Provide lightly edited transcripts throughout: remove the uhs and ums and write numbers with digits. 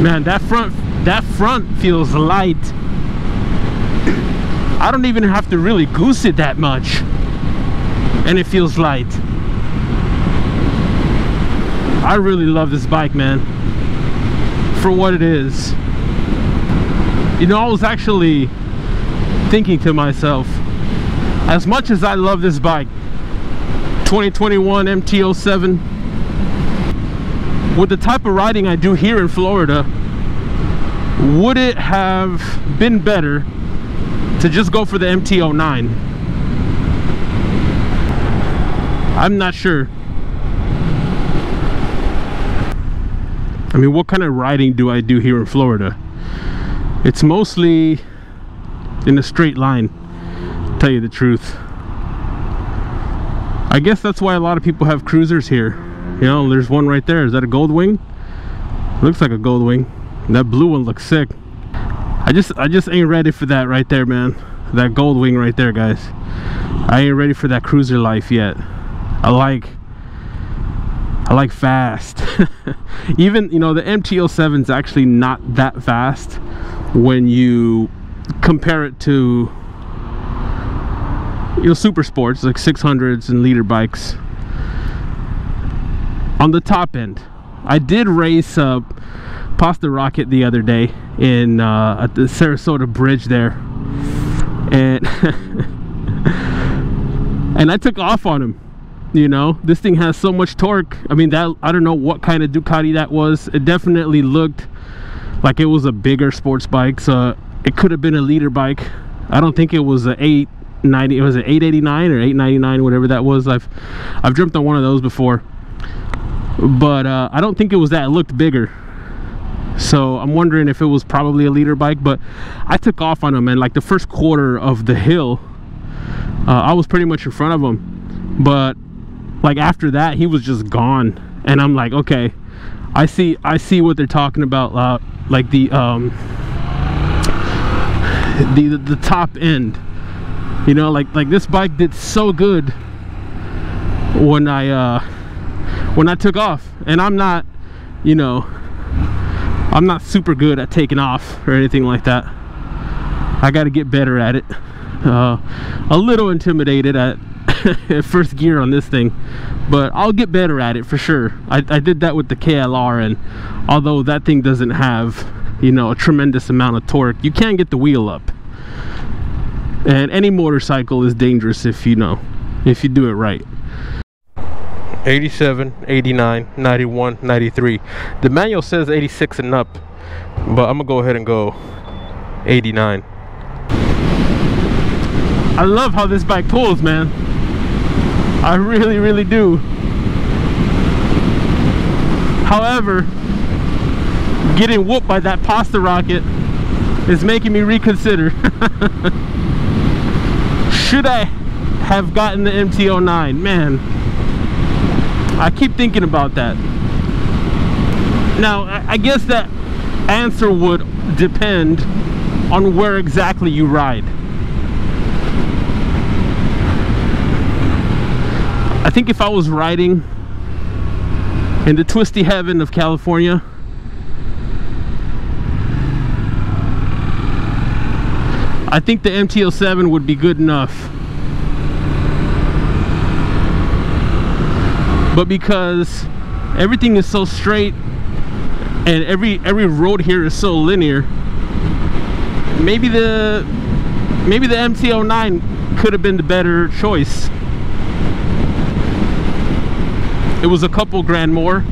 Man, that front feels light. I don't even have to really goose it that much, and it feels light. I really love this bike, man, for what it is. You know, I was actually thinking to myself, as much as I love this bike, 2021 MT-07, with the type of riding I do here in Florida, would it have been better to just go for the MT-09? I'm not sure. I mean, what kind of riding do I do here in Florida? It's mostly in a straight line, to tell you the truth. I guess that's why a lot of people have cruisers here. You know, there's one right there. Is that a Goldwing? Looks like a Goldwing. That blue one looks sick. I just ain't ready for that right there, man. That Goldwing right there, guys. I ain't ready for that cruiser life yet. I like fast. Even, you know, the MT-07 is actually not that fast when you compare it to, you know, super sports like 600s and liter bikes. On the top end, I did race Pasta Rocket the other day in at the Sarasota Bridge there, and and I took off on him. You know, this thing has so much torque. I mean, that, I don't know what kind of Ducati that was. It definitely looked like it was a bigger sports bike, so it could have been a liter bike. I don't think it was a 890. It was an 889 or 899, whatever that was. I've jumped on one of those before, but I don't think it was that. It looked bigger, so I'm wondering if it was probably a liter bike. But I took off on him, and like the first quarter of the hill, I was pretty much in front of him, but like after that he was just gone. And I'm like, okay, I see what they're talking about, like the top end, you know, like this bike did so good when I took off. And I'm not, you know, I'm not super good at taking off or anything like that. I got to get better at it. A little intimidated at first gear on this thing, but I'll get better at it for sure. I did that with the KLR, and although that thing doesn't have, you know, a tremendous amount of torque, you can get the wheel up. And any motorcycle is dangerous if you do it right. 87, 89, 91, 93. The manual says 86 and up, but I'm gonna go ahead and go 89. I love how this bike pulls, man. I really, really do. However, getting whooped by that Pasta Rocket is making me reconsider. Should I have gotten the MT-09? Man, I keep thinking about that. Now, I guess that answer would depend on where exactly you ride. I think if I was riding in the twisty heaven of California, I think the MT-07 would be good enough. But because everything is so straight and every road here is so linear, maybe the MT-09 could have been the better choice. It was a couple grand more.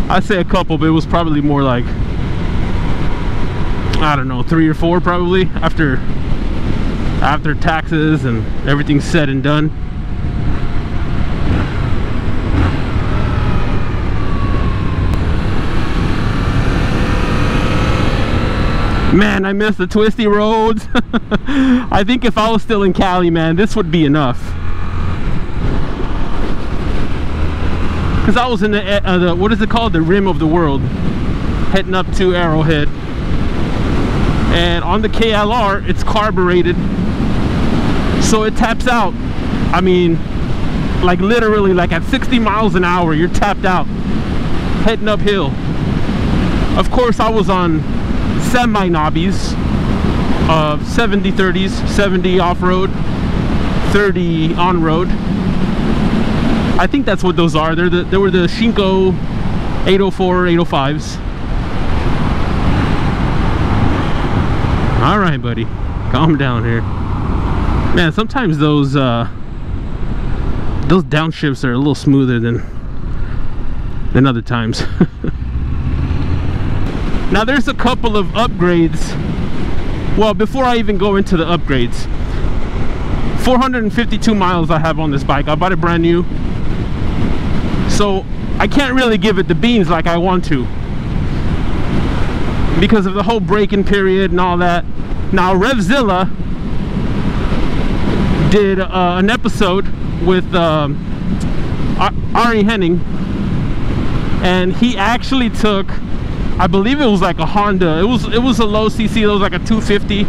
I'd say a couple, but it was probably more like, I don't know, 3 or 4 probably, after taxes and everything's said and done. Man, I miss the twisty roads. I think if I was still in Cali, man, this would be enough. Because I was in the what is it called? The rim of the world, heading up to Arrowhead. And on the KLR, it's carbureted, so it taps out. I mean, like literally, like at 60 miles an hour, you're tapped out, heading uphill. Of course, I was on semi-knobbies, 70/30s, 70 off-road, 30 on-road. I think that's what those are. They were the Shinko 804, 805s. All right, buddy, calm down here. Man, sometimes those downshifts are a little smoother than other times. Now there's a couple of upgrades. Well, before I even go into the upgrades, 452 miles I have on this bike. I bought it brand new, so I can't really give it the beans like I want to because of the whole break-in period and all that. Now Revzilla did an episode with Ari Henning, and he actually took, I believe it was like a Honda, it was a low cc, it was like a 250,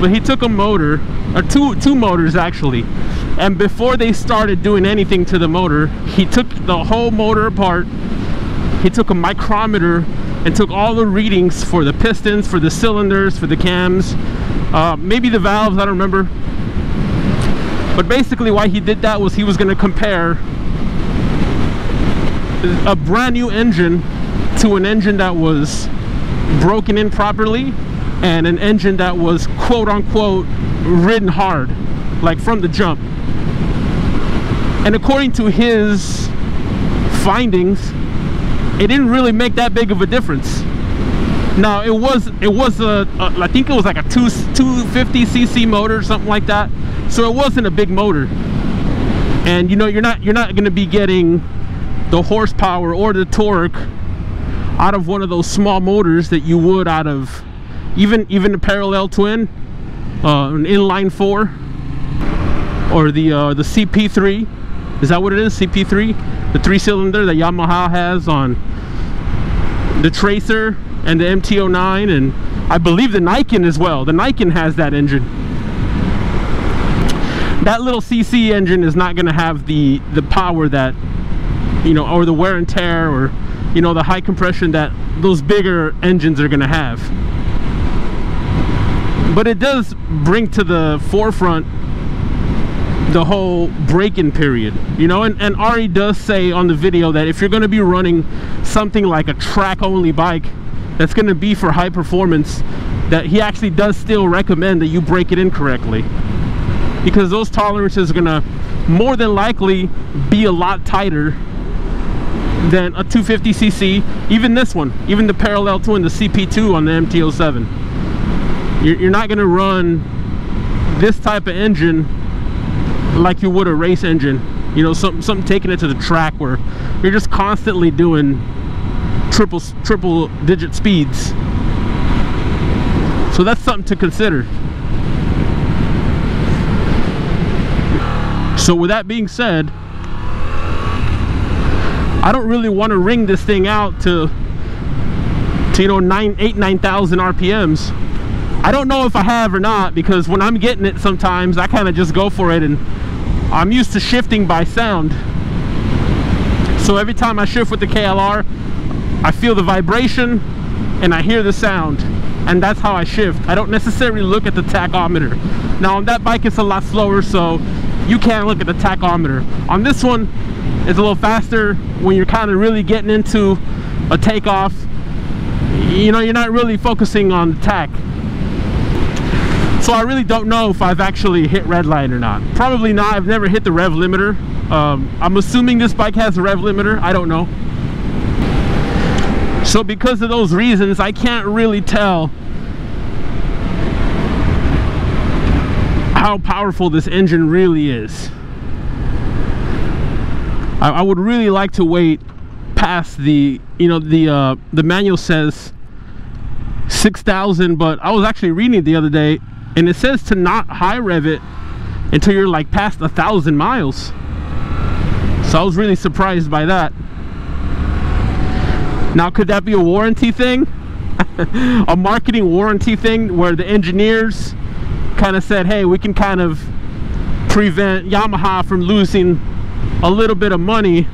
but he took a motor, or two motors actually, and before they started doing anything to the motor, he took the whole motor apart. He took a micrometer and took all the readings for the pistons, for the cylinders, for the cams, maybe the valves, I don't remember. But basically why he did that was he was going to compare a brand new engine to an engine that was broken in properly and an engine that was quote-unquote ridden hard, like from the jump. And according to his findings, it didn't really make that big of a difference. Now it was I think it was like a 250cc motor, something like that. So it wasn't a big motor, and you know, you're not going to be getting the horsepower or the torque out of one of those small motors that you would out of even a parallel twin, an inline 4, or the CP3. Is that what it is? CP3, the 3-cylinder that Yamaha has on the Tracer and the MT-09, and I believe the Niken as well. The Niken has that engine. That little CC engine is not going to have the power that, you know, or the wear and tear, or, you know, the high compression that those bigger engines are going to have. But it does bring to the forefront the whole break-in period, you know, and Ari does say on the video that if you're going to be running something like a track-only bike that's going to be for high performance, that he actually does still recommend that you break it in correctly, because those tolerances are going to more than likely be a lot tighter than a 250cc. Even this one, even the parallel twin, the CP2 on the MT-07, you're not going to run this type of engine like you would a race engine, you know, something taking it to the track where you're just constantly doing triple digit speeds. So that's something to consider. So with that being said, I don't really want to ring this thing out to you know, 9,000 RPMs. I don't know if I have or not, because when I'm getting it sometimes I kind of just go for it, and I'm used to shifting by sound. So every time I shift with the KLR, I feel the vibration and I hear the sound, and that's how I shift. I don't necessarily look at the tachometer. Now on that bike it's a lot slower, so you can't look at the tachometer. On this one it's a little faster. When you're kind of really getting into a takeoff, you know, you're not really focusing on the tach. So I really don't know if I've actually hit red line or not. Probably not. I've never hit the rev limiter. I'm assuming this bike has a rev limiter. I don't know. So because of those reasons, I can't really tell how powerful this engine really is. I would really like to wait past the, you know, the manual says 6,000, but I was actually reading it the other day, and it says to not high rev it until you're like past 1,000 miles. So I was really surprised by that. Now, could that be a warranty thing? A marketing warranty thing where the engineers kind of said, hey, we can kind of prevent Yamaha from losing a little bit of money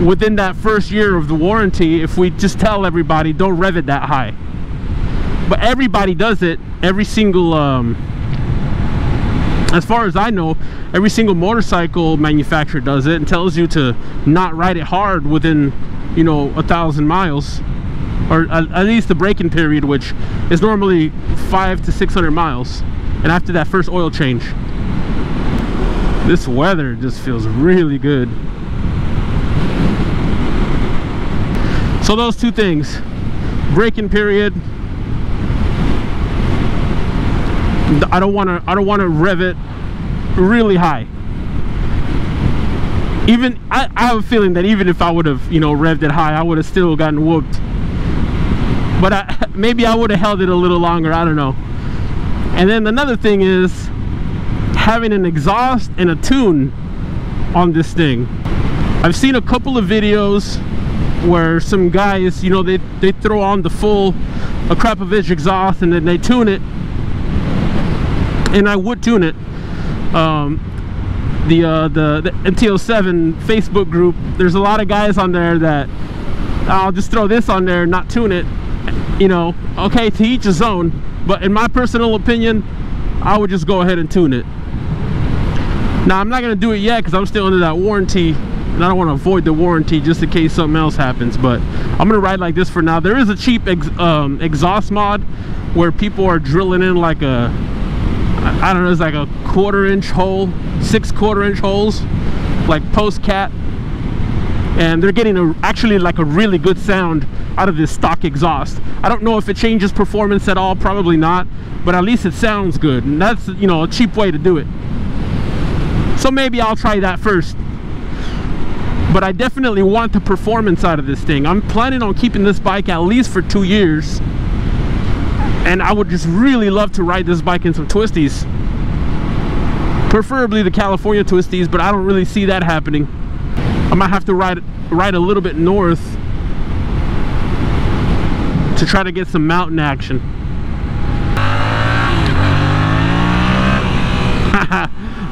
within that first year of the warranty if we just tell everybody don't rev it that high. But everybody does it. Every single as far as I know, every single motorcycle manufacturer does it and tells you to not ride it hard within, you know, 1,000 miles, or at least the braking period, which is normally 500 to 600 miles, and after that first oil change. This weather just feels really good. So those two things, braking period, I don't want to rev it really high. Even I have a feeling that even if I would have, you know, revved it high, I would have still gotten whooped. But maybe I would have held it a little longer, I don't know. And then another thing is having an exhaust and a tune on this thing. I've seen a couple of videos where some guys, you know, they throw on the full Akrapovic exhaust and then they tune it. And I would tune it. The MT-07 Facebook group, there's a lot of guys on there that I'll just throw this on there and not tune it. You know, okay, to each his own, but in my personal opinion, I would just go ahead and tune it. Now I'm not gonna do it yet because I'm still under that warranty and I don't want to avoid the warranty just in case something else happens, but I'm gonna ride like this for now. There is a cheap exhaust mod where people are drilling in like a, I don't know, it's like a 1/4 inch hole, 6 1/4 inch holes, like post cat, and they're getting actually like a really good sound out of this stock exhaust. I don't know if it changes performance at all, probably not, but at least it sounds good, and that's, you know, a cheap way to do it. So maybe I'll try that first. But I definitely want the performance out of this thing. I'm planning on keeping this bike at least for 2 years. And I would just really love to ride this bike in some twisties. Preferably the California twisties, but I don't really see that happening. I might have to ride a little bit north to try to get some mountain action.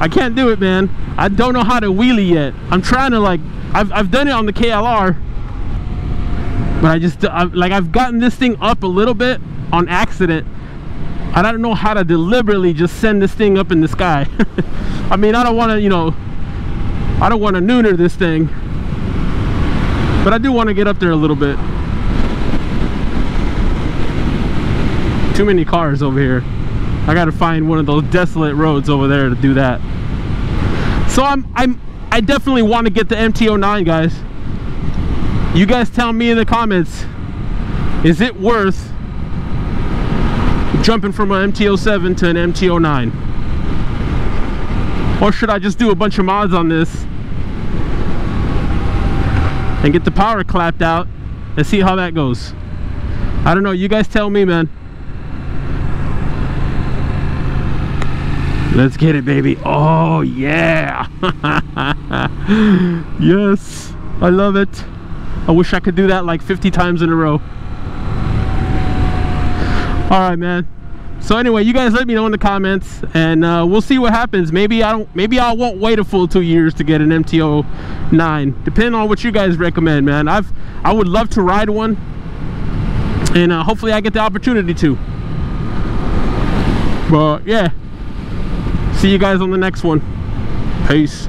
I can't do it, man. I don't know how to wheelie yet. I'm trying to, like, I've done it on the KLR, but I've gotten this thing up a little bit on accident. I don't know how to deliberately just send this thing up in the sky. I mean, I don't want to, you know, I don't want to nooner this thing, but I do want to get up there a little bit. Too many cars over here. I gotta find one of those desolate roads over there to do that. So I definitely want to get the MT-09, guys. You guys tell me in the comments, is it worth jumping from an MT-07 to an MT-09? Or should I just do a bunch of mods on this and get the power clapped out and see how that goes? I don't know, you guys tell me, man. Let's get it, baby. Oh yeah. Yes, I love it. I wish I could do that like 50 times in a row. All right, man. So anyway, you guys let me know in the comments, and we'll see what happens. Maybe I won't wait a full 2 years to get an MT-09, depending on what you guys recommend, man. I would love to ride one, and hopefully I get the opportunity to. But yeah, see you guys on the next one. Peace.